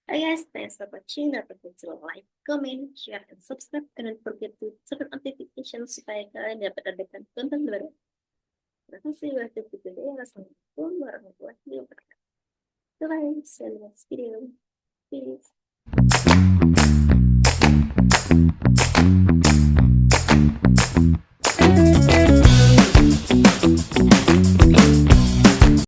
Hi guys, thanks for watching. Don't forget to like, comment, share, and subscribe. And don't forget to turn notifications supaya kalian dapat update konten baru. Terima kasih sudah tonton video. Wassalamualaikum warahmatullahi wabarakatuh. Bye, see you in the next video. Peace.